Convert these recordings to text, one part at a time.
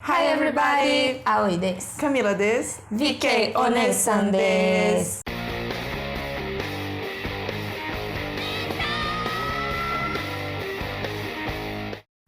Hi everybody! Aoi desu. Camilla desu. VK Onee San desu.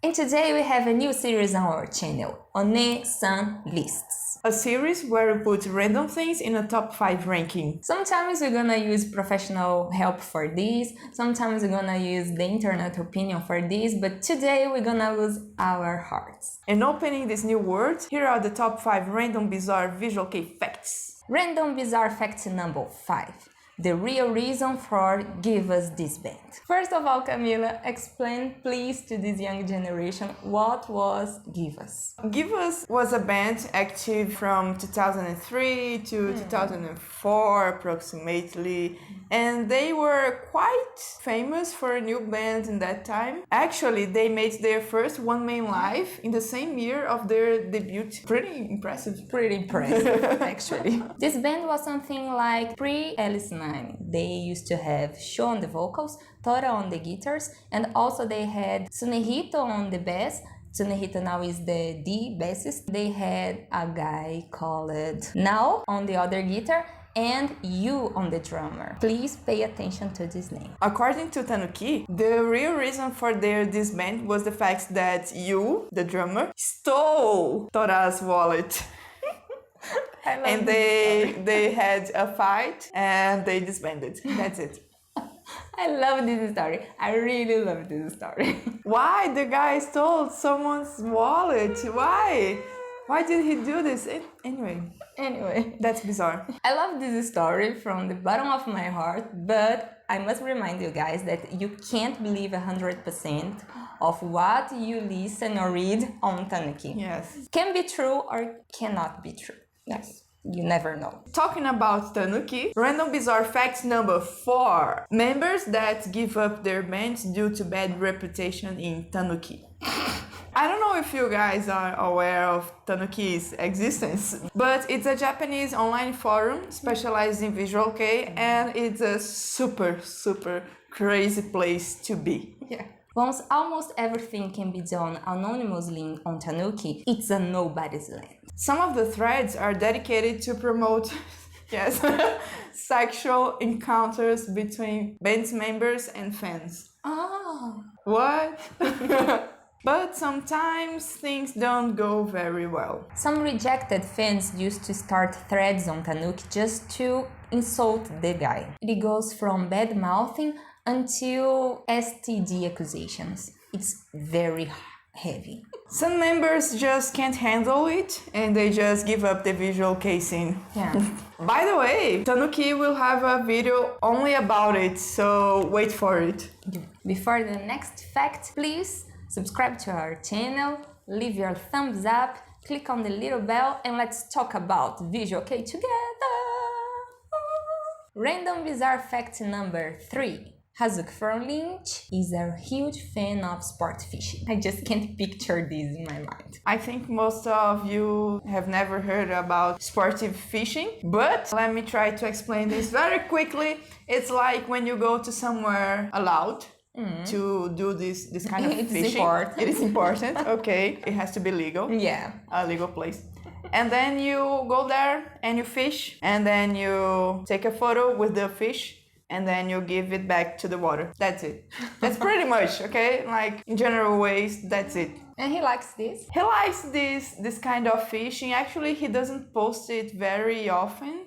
And today we have a new series on our channel, Onee San Lists. A series where we put random things in a top 5 ranking. Sometimes we're gonna use professional help for this, sometimes we're gonna use the internet opinion for this, but today we're gonna use our hearts. And opening this new word, here are the top 5 random bizarre Visual Kei facts. Random bizarre fact number 5. The real reason for give us this band. First of all, Camilla, explain please to this young generation what was Give Us. Give Us was a band active from 2003 to 2004 approximately, and they were quite famous for a new band in that time. Actually, they made their first one-man live in the same year of their debut. Pretty impressive. Pretty impressive, actually. This band was something like pre-Alice 9. They used to have Sho on the vocals, Tora on the guitars, and also they had Tsunehito on the bass. Tsunehito now is the D bassist. They had a guy called Nao on the other guitar and Yu on the drummer. Please pay attention to this name. According to Tanooki, the real reason for their disband was the fact that Yu, the drummer, stole Tora's wallet. And they had a fight and they disbanded. That's it. I love this story. I really love this story. Why the guy stole someone's wallet? Why? Why did he do this? Anyway, that's bizarre. I love this story from the bottom of my heart, but I must remind you guys that you can't believe 100% of what you listen or read on Tanooki. Yes. Can be true or cannot be true. Yes. You never know. Talking about Tanooki, random bizarre fact number 4. Members that give up their bands due to bad reputation in Tanooki. I don't know if you guys are aware of Tanooki's existence, but it's a Japanese online forum specialized in Visual Kei, and it's a super crazy place to be. Yeah. Once almost everything can be done anonymously on Tanooki, it's a nobody's land. Some of the threads are dedicated to promote sexual encounters between band members and fans. Oh. What? But sometimes things don't go very well. Some rejected fans used to start threads on Tanooki just to insult the guy. It goes from bad mouthing until STD accusations. It's very heavy. Some members just can't handle it and they just give up the Visual Kei scene. Yeah. By the way, Tanooki will have a video only about it, so wait for it. Before the next fact, please subscribe to our channel, leave your thumbs up, click on the little bell, and let's talk about Visual Kei together. Random bizarre fact number 3. Hazuki from Lynch is a huge fan of sport fishing. I just can't picture this in my mind. I think most of you have never heard about sportive fishing, but let me try to explain this very quickly. It's like when you go to somewhere allowed to do this kind of fishing. Important. It is important, okay. It has to be legal. Yeah. A legal place. And then you go there and you fish, and then you take a photo with the fish, and then you give it back to the water. That's it. That's pretty much, okay? Like, in general ways, that's it. And he likes this? He likes this kind of fishing. Actually, he doesn't post it very often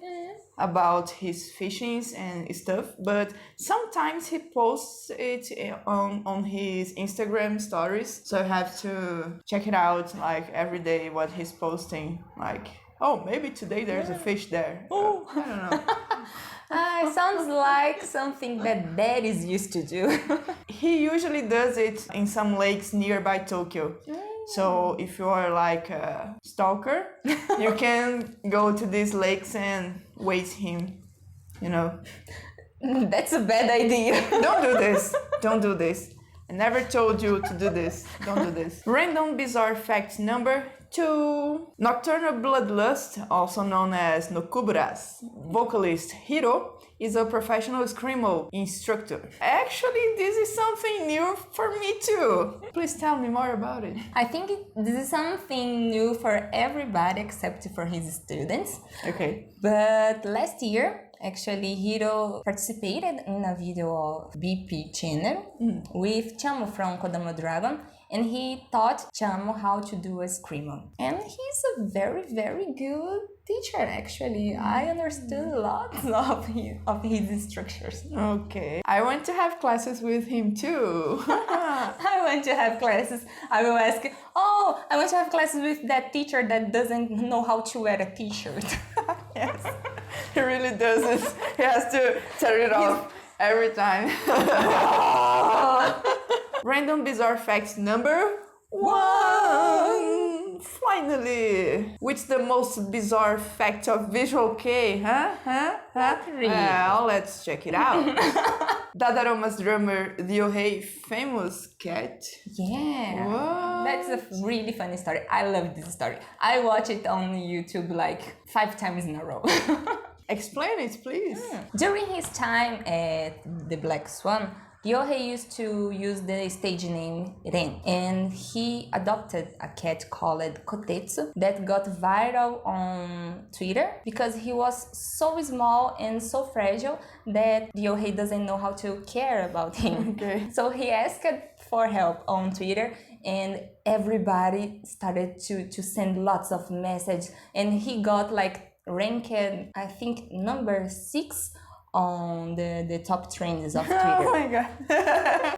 about his fishings and stuff, but sometimes he posts it on his Instagram stories. So you have to check it out, like, every day what he's posting. Like, oh, maybe today there's a fish there. Oh, I don't know. It sounds like something that daddies used to do. He usually does it in some lakes nearby Tokyo. So if you are like a stalker, you can go to these lakes and wait him, you know. That's a bad idea. Don't do this. Don't do this. I never told you to do this. Don't do this. Random bizarre fact number to Nocturnal Bloodlust, also known as Nokuburas. Vocalist Hiro is a professional screamo instructor. Actually, this is something new for me too. Please tell me more about it. I think this is something new for everybody except for his students. Okay. But last year, actually, Hiro participated in a video of B.P. channel with Chamo from Kodama Dragon, and he taught Chamo how to do a screamo. And he's a very, very good teacher, actually. I understood lots of his instructions. Okay. I want to have classes with him too. I want to have classes. I will ask, oh, I want to have classes with that teacher that doesn't know how to wear a t-shirt. Yes, he really does this. He has to turn it off every time. Random bizarre facts number 1. Finally! Which the most bizarre fact of Visual Kei? Well, let's check it out. Dadaroma's drummer Ryohei famous cat. Yeah. What? That's a really funny story. I love this story. I watch it on YouTube like 5 times in a row. Explain it, please. During his time at the Black Swan, Ryohei used to use the stage name Ren, and he adopted a cat called Kotetsu that got viral on Twitter because he was so small and so fragile that Ryohei doesn't know how to care about him. Okay. So he asked for help on Twitter, and everybody started to send lots of messages, and he got like ranked, I think, number 6 on the top trends of Twitter. Oh my god.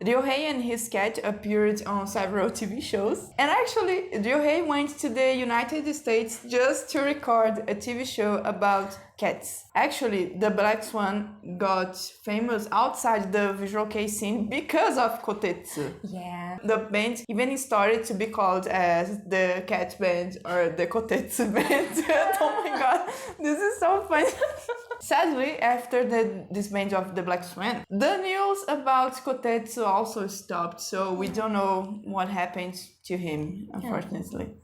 Ryohei and his cat appeared on several TV shows. And actually, Ryohei went to the United States just to record a TV show about cats. Actually, the Black Swan got famous outside the Visual Kei scene because of Kotetsu. Yeah. The band even started to be called as the Cat Band or the Kotetsu Band. Oh my god, this is so funny. Sadly, after the disband of the Black Swan, the news about Kotetsu also stopped, so we don't know what happened to him, unfortunately.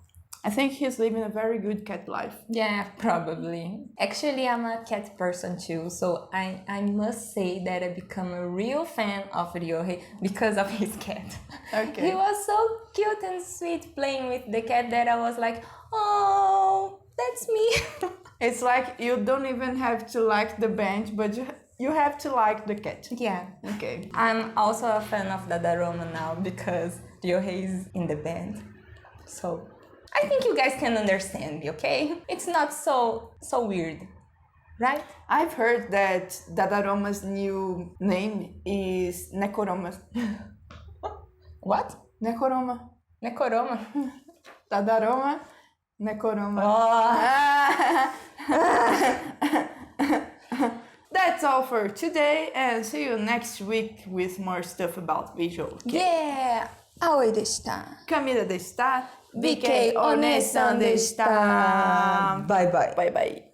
I think he's living a very good cat life. Yeah, probably. Actually, I'm a cat person too, so I must say that I become a real fan of Ryohei because of his cat. Okay. He was so cute and sweet playing with the cat that I was like, oh, that's me. It's like you don't even have to like the band, but you have to like the cat. Yeah. Okay. I'm also a fan of Dadaroma now because Ryohei is in the band. So I think you guys can understand me, okay? It's not so weird, right? I've heard that Dadaroma's new name is Nekoroma. What? Nekoroma. Nekoroma. Dadaroma, Nekoroma. Oh. That's all for today, and see you next week with more stuff about Visual Kei. Yeah! Aoi でした。Camilla でした。BK お姉さんでした。バイバイ。バイバイ。